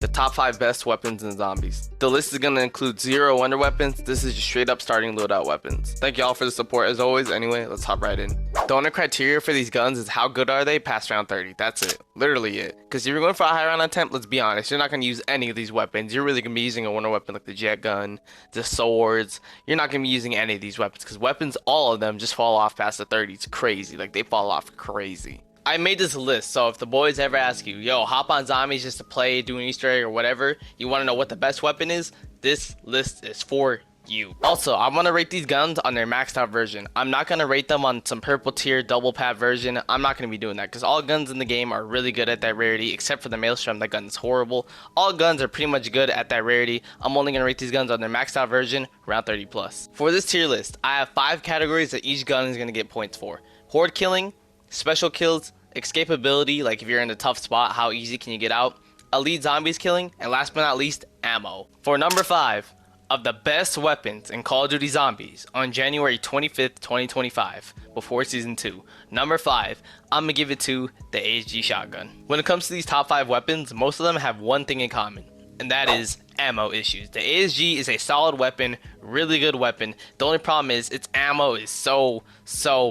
The top 5 best weapons in zombies. The list is going to include 0 wonder weapons. This is just straight up starting loadout weapons. Thank y'all for the support as always. Anyway, let's hop right in. The only criteria for these guns is how good are they past round 30. That's it. Literally it. Because if you're going for a high round attempt, let's be honest, you're not going to use any of these weapons. You're really going to be using a wonder weapon like the jet gun, the swords. You're not going to be using any of these weapons because weapons, all of them, just fall off past the 30. It's crazy. Like, they fall off crazy. I made this list, so if the boys ever ask you, yo, hop on zombies just to play, do an Easter egg or whatever, you want to know what the best weapon is, this list is for you. Also, I want to rate these guns on their maxed out version. I'm not going to rate them on some purple tier double pad version. I'm not going to be doing that because all guns in the game are really good at that rarity, except for the Maelstrom. That gun is horrible. All guns are pretty much good at that rarity. I'm only going to rate these guns on their maxed out version, round 30 plus. For this tier list, I have 5 categories that each gun is going to get points for. Horde killing, special kills, escapability, like if you're in a tough spot, how easy can you get out, elite zombies killing, and last but not least, ammo. For number 5 of the best weapons in Call of Duty Zombies on January 25th, 2025, before season 2, number 5, I'm gonna give it to the ASG shotgun. When it comes to these top 5 weapons, most of them have one thing in common, and that is ammo issues. The ASG is a solid weapon, really good weapon. The only problem is its ammo is so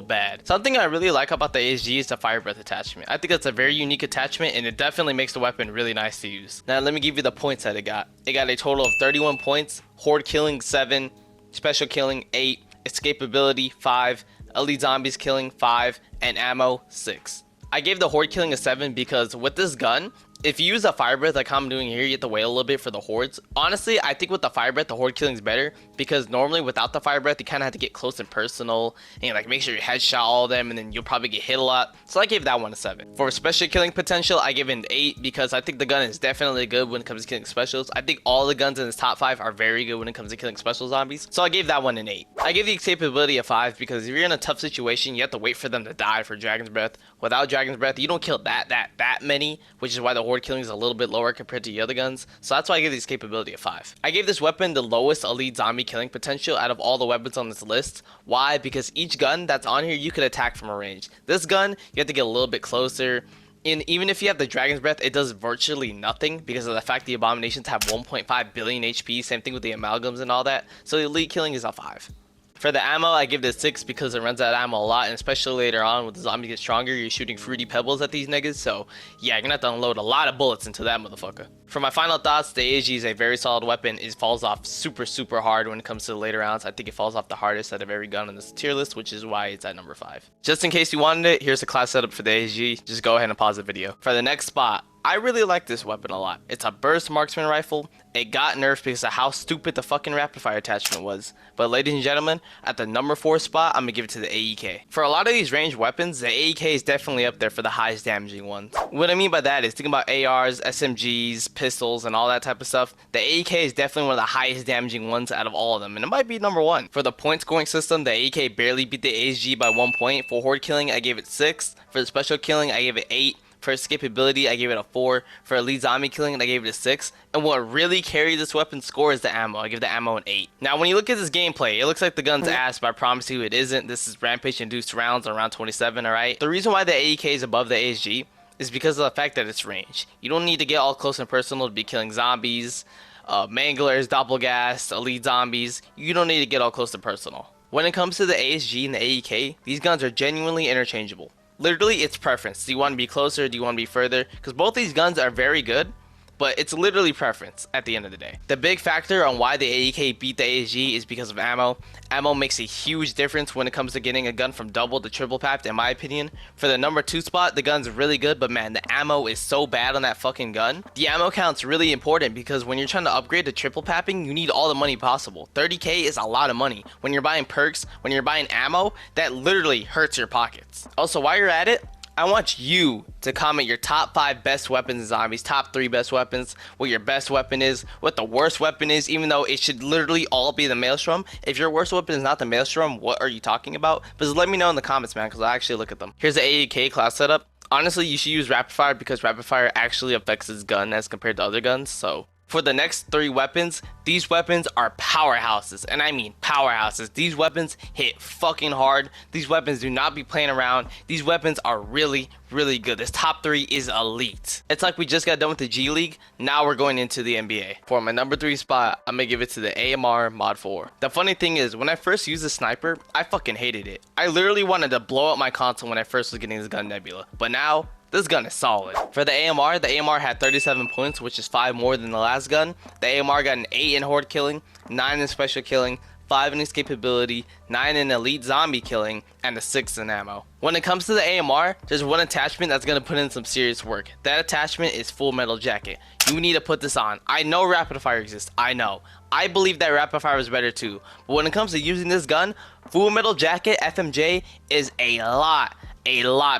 bad. Something I really like about the ASG is the fire breath attachment. I think that's a very unique attachment and it definitely makes the weapon really nice to use. Now let me give you the points that it got. It got a total of 31 points, horde killing 7, special killing 8, escapability 5, elite zombies killing 5, and ammo 6. I gave the horde killing a 7 because with this gun, if you use a fire breath like I'm doing here, you have to wait a little bit for the hordes. Honestly, I think with the fire breath, the horde killing is better because normally without the fire breath, you kind of have to get close and personal and like make sure you headshot all of them and then you'll probably get hit a lot. So I gave that one a 7. For special killing potential, I give it an 8 because I think the gun is definitely good when it comes to killing specials. I think all the guns in this top 5 are very good when it comes to killing special zombies. So I gave that one an 8. I gave the escapability a 5 because if you're in a tough situation, you have to wait for them to die for Dragon's Breath. Without Dragon's Breath, you don't kill that many, which is why the horde killing is a little bit lower compared to the other guns. So that's why I gave the escapability a 5. I gave this weapon the lowest elite zombie killing potential out of all the weapons on this list. Why? Because each gun that's on here, you could attack from a range. This gun, you have to get a little bit closer. And even if you have the Dragon's Breath, it does virtually nothing because of the fact the Abominations have 1.5 billion HP. Same thing with the Amalgams and all that. So the elite killing is a 5. For the ammo, I give it a 6 because it runs out of ammo a lot, and especially later on when the zombies get stronger, you're shooting fruity pebbles at these niggas, so yeah, you're gonna have to unload a lot of bullets into that motherfucker. For my final thoughts, the ASG is a very solid weapon. It falls off super hard when it comes to the later rounds. I think it falls off the hardest out of every gun on this tier list, which is why it's at number 5. Just in case you wanted it, here's the class setup for the ASG. Just go ahead and pause the video. For the next spot, I really like this weapon a lot. It's a burst marksman rifle. It got nerfed because of how stupid the fucking rapid fire attachment was. But ladies and gentlemen, at the number 4 spot, I'm gonna give it to the AEK. For a lot of these ranged weapons, the AEK is definitely up there for the highest damaging ones. What I mean by that is think about ARs, SMGs, pistols, and all that type of stuff. The AEK is definitely one of the highest damaging ones out of all of them, and it might be number 1. For the point scoring system, the AEK barely beat the ASG by 1 point. For horde killing, I gave it 6. For the special killing, I gave it 8. For escapability, I gave it a 4. For elite zombie killing, I gave it a 6. And what really carried this weapon's score is the ammo. I give the ammo an 8. Now, when you look at this gameplay, it looks like the gun's ass, but I promise you it isn't. This is rampage-induced rounds on round 27, alright? The reason why the AEK is above the ASG is because of the fact that it's range. You don't need to get all close and personal to be killing zombies, manglers, doppelgasts, elite zombies. You don't need to get all close and personal. When it comes to the ASG and the AEK, these guns are genuinely interchangeable. Literally, it's preference. Do you want to be closer? Do you want to be further? Because both these guns are very good, but it's literally preference at the end of the day. The big factor on why the AEK beat the ASG is because of ammo. Ammo makes a huge difference when it comes to getting a gun from double to triple papped, in my opinion. For the number 2 spot, the gun's really good, but man, the ammo is so bad on that fucking gun. The ammo count's really important because when you're trying to upgrade to triple papping, you need all the money possible. 30k is a lot of money. When you're buying perks, when you're buying ammo, that literally hurts your pockets. Also, while you're at it, I want you to comment your top 5 best weapons in zombies, top 3 best weapons, what your best weapon is, what the worst weapon is, even though it should literally all be the Maelstrom. If your worst weapon is not the Maelstrom, what are you talking about? But just let me know in the comments, man, because I actually look at them. Here's the AEK class setup. Honestly, you should use rapid fire because rapid fire actually affects this gun as compared to other guns, so For the next 3 weapons, these weapons are powerhouses, and I mean powerhouses. These weapons hit fucking hard. These weapons do not be playing around. These weapons are really, really good. This top 3 is elite. It's like we just got done with the G League, now we're going into the NBA. For my number 3 spot, I'm gonna give it to the AMR Mod 4. The funny thing is, when I first used the sniper, I fucking hated it. I literally wanted to blow up my console when I first was getting this gun Nebula, but now this gun is solid. For the AMR had 37 points, which is 5 more than the last gun. The AMR got an 8 in horde killing, 9 in special killing, 5 in escapability, 9 in elite zombie killing, and a 6 in ammo. When it comes to the AMR, there's one attachment that's going to put in some serious work. That attachment is Full Metal Jacket. You need to put this on. I know rapid fire exists. I know. I believe that rapid fire is better too. But when it comes to using this gun, Full Metal Jacket FMJ is a lot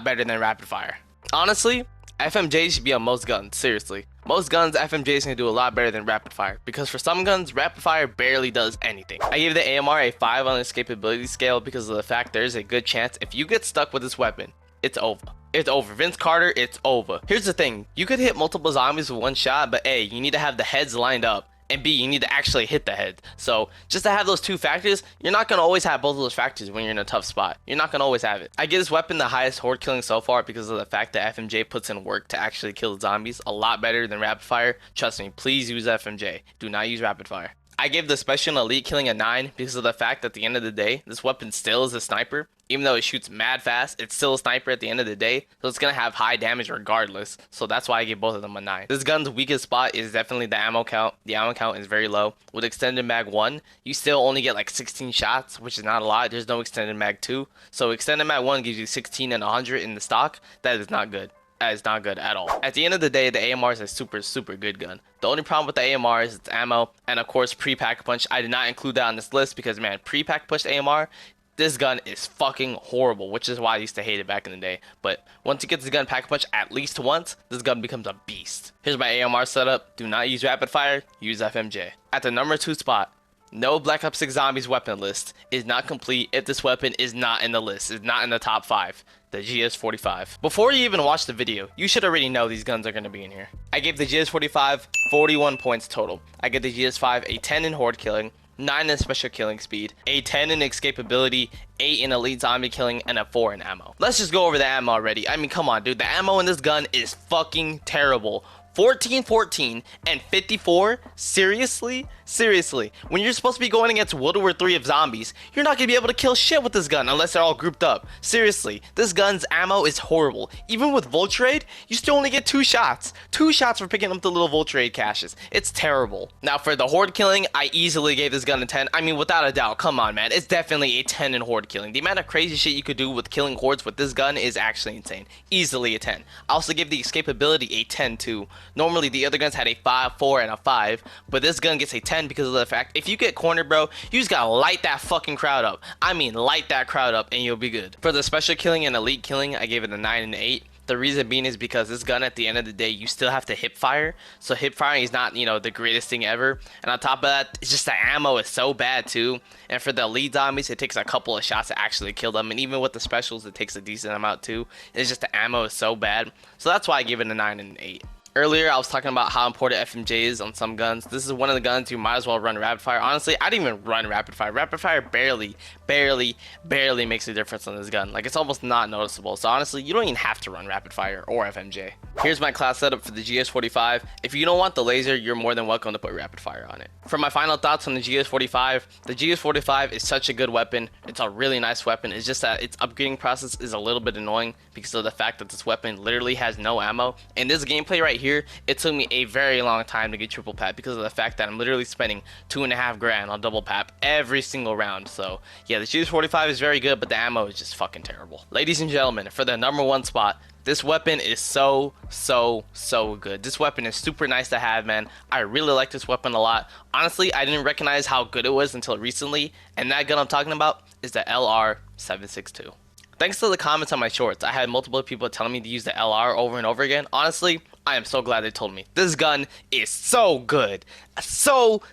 better than rapid fire. Honestly, FMJ should be on most guns, seriously. Most guns, FMJ is going to do a lot better than rapid fire, because for some guns, rapid fire barely does anything. I gave the AMR a 5 on the escapability scale because of the fact there's a good chance if you get stuck with this weapon, it's over. It's over. Vince Carter, it's over. Here's the thing, you could hit multiple zombies with one shot, but A, you need to have the heads lined up, and B, you need to actually hit the head. So just to have those 2 factors, you're not going to always have both of those factors when you're in a tough spot. You're not going to always have it. I give this weapon the highest horde killing so far because of the fact that FMJ puts in work to actually kill the zombies a lot better than rapid fire. Trust me, please use FMJ. Do not use rapid fire. I gave the special elite killing a 9 because of the fact that at the end of the day, this weapon still is a sniper. Even though it shoots mad fast, it's still a sniper at the end of the day, so it's going to have high damage regardless. So that's why I gave both of them a 9. This gun's weakest spot is definitely the ammo count. The ammo count is very low. With extended mag 1, you still only get like 16 shots, which is not a lot. There's no extended mag 2. So extended mag 1 gives you 16 and 100 in the stock. That is not good. That is not good at all. At the end of the day, the AMR is a super good gun. The only problem with the AMR is its ammo, and of course pre-pack punch. I did not include that on this list because, man, pre-pack push AMR, this gun is fucking horrible, which is why I used to hate it back in the day. But once you get this gun pack punch at least once, this gun becomes a beast. Here's my AMR setup. Do not use rapid fire, use FMJ. At the number 2 spot, no Black Ops 6 Zombies weapon list is not complete if this weapon is not in the list, is not in the top 5. The GS45. Before you even watch the video, you should already know these guns are going to be in here. I gave the GS45 41 points total. I gave the GS5 a 10 in horde killing, 9 in special killing speed, a 10 in escapability, 8 in elite zombie killing, and a 4 in ammo. Let's just go over the ammo already. I mean, come on, dude. The ammo in this gun is fucking terrible. 14, 14, and 54? Seriously? Seriously. When you're supposed to be going against World War III of zombies, you're not going to be able to kill shit with this gun unless they're all grouped up. Seriously. This gun's ammo is horrible. Even with Voltrade, you still only get 2 shots. 2 shots for picking up the little Voltrade caches. It's terrible. Now for the horde killing, I easily gave this gun a 10. I mean, without a doubt. Come on, man. It's definitely a 10 in horde killing. The amount of crazy shit you could do with killing hordes with this gun is actually insane. Easily a 10. I also give the escapability a 10 too. Normally the other guns had a 5, 4, and a 5, but this gun gets a 10 because of the fact if you get cornered, bro, you just gotta light that fucking crowd up. I mean, light that crowd up and you'll be good. For the special killing and elite killing, I gave it a 9 and 8. The reason being is because this gun at the end of the day, you still have to hip fire. So hip firing is not, you know, the greatest thing ever. And on top of that, it's just the ammo is so bad too. And for the elite zombies, it takes a couple of shots to actually kill them. And even with the specials, it takes a decent amount too. It's just the ammo is so bad. So that's why I give it a 9 and 8. Earlier, I was talking about how important FMJ is on some guns. This is one of the guns you might as well run rapid fire. Honestly, I didn't even run rapid fire. Rapid fire barely makes a difference on this gun. Like, it's almost not noticeable. So honestly, you don't even have to run rapid fire or FMJ. Here's my class setup for the GS45. If you don't want the laser, you're more than welcome to put rapid fire on it. For my final thoughts on the GS45 is such a good weapon. It's a really nice weapon. It's just that its upgrading process is a little bit annoying because of the fact that this weapon literally has no ammo. In this gameplay right here, it took me a very long time to get triple pap because of the fact that I'm literally spending $2.5 grand on double pap every single round. So yeah, the GS45 is very good, but the ammo is just fucking terrible. Ladies and gentlemen, for the number 1 spot, this weapon is so good. This weapon is super nice to have, man. I really like this weapon a lot. Honestly, I didn't recognize how good it was until recently, and that gun I'm talking about is the LR762. Thanks to the comments on my shorts, I had multiple people telling me to use the LR over and over again. Honestly, I am so glad they told me. This gun is so good. So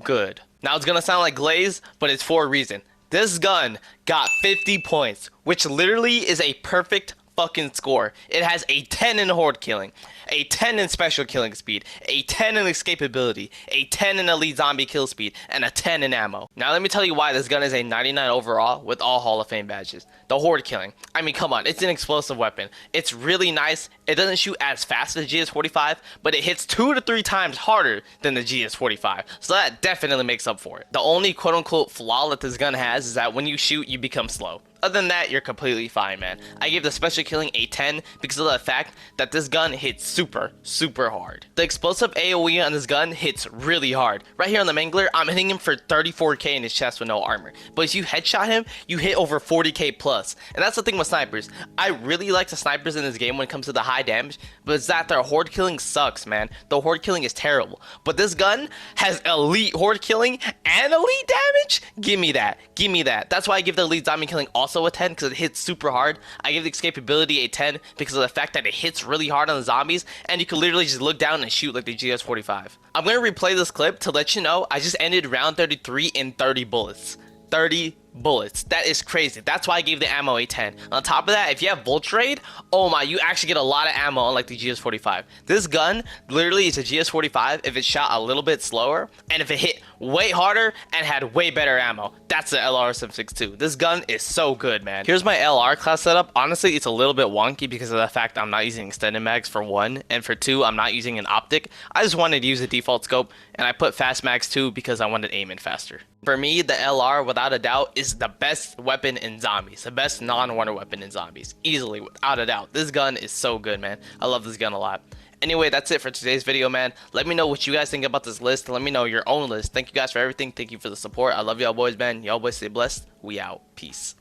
good. Now it's gonna sound like Glaze, but it's for a reason. This gun got 50 points, which literally is a perfect fucking score. It has a 10 in horde killing, a 10 in special killing speed, a 10 in escapability, a 10 in elite zombie kill speed, and a 10 in ammo. Now let me tell you why this gun is a 99 overall with all Hall of Fame badges. The horde killing. I mean, come on, it's an explosive weapon. It's really nice. It doesn't shoot as fast as the GS45, but it hits 2 to 3 times harder than the GS45. So that definitely makes up for it. The only quote unquote flaw that this gun has is that when you shoot, you become slow. Other than that, you're completely fine, man. I give the special killing a 10 because of the fact that this gun hits super hard. The explosive AoE on this gun hits really hard. Right here on the Mangler, I'm hitting him for 34k in his chest with no armor. But if you headshot him, you hit over 40k plus. And that's the thing with snipers. I really like the snipers in this game when it comes to the high damage, but it's that their horde killing sucks, man. The horde killing is terrible. But this gun has elite horde killing and elite damage? Give me that. Give me that. That's why I give the elite zombie killing also a 10 because it hits super hard. I give the escapability a 10 because of the fact that it hits really hard on the zombies and you can literally just look down and shoot like the GS45. I'm going to replay this clip to let you know I just ended round 33 in 30 bullets. 30 bullets. That is crazy. That's why I gave the ammo a 10. On top of that, if you have Vulture Raid, oh my, you actually get a lot of ammo unlike the GS45. This gun literally is a GS45 if it shot a little bit slower and if it hit way harder and had way better ammo. That's the LR762. This gun is so good, man. Here's my LR class setup. Honestly, it's a little bit wonky because of the fact I'm not using extended mags for one, and for two, I'm not using an optic. I just wanted to use a default scope, and I put fast mags too because I wanted aiming faster. For me, the LR, without a doubt, is the best weapon in zombies. The best non-wonder weapon in zombies. Easily, without a doubt. This gun is so good, man. I love this gun a lot. Anyway, that's it for today's video, man. Let me know what you guys think about this list. Let me know your own list. Thank you guys for everything. Thank you for the support. I love y'all boys, man. Y'all boys stay blessed. We out. Peace.